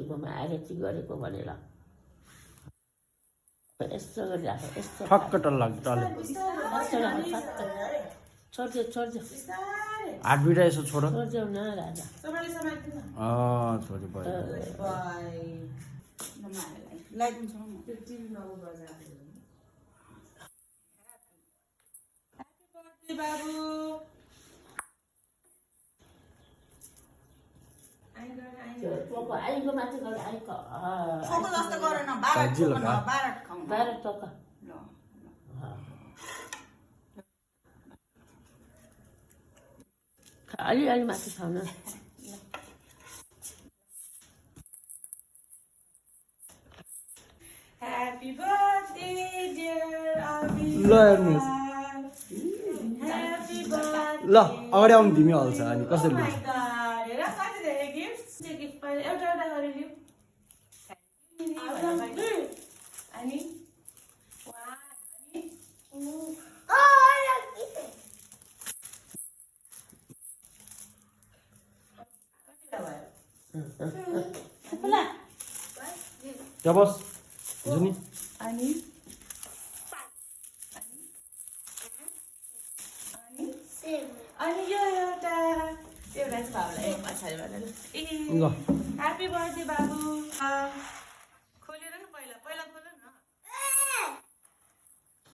आएर चाहिँ गरेको भनेर यस्तो गरिराख यस्तो ठक्क टल्ला टल्ला छोड्देऊ छोड्देऊ हातबिटा यसो छोड छोड्देऊ न राजा छोडी भयो आईको माथि गएर आईको बाह्र टका अलि माथि खाउन Happy birthday, dear Abhi. ल हेर्नुहोस् Happy birthday. ल अगाडि आउनु तिमी हाल्छ अनि कसरी Oh my लिन्छ God. हेर कति धेरै गिफ्ट गिफ्ट पाएर एउटा एउटा गरिलियो अनि त्यहाँ बस हुन्छ नि अनि अनि यो एउटा चाहिँ बाबुलाई एक पछाडि ल ह्याप्पी बर्थडे बाबु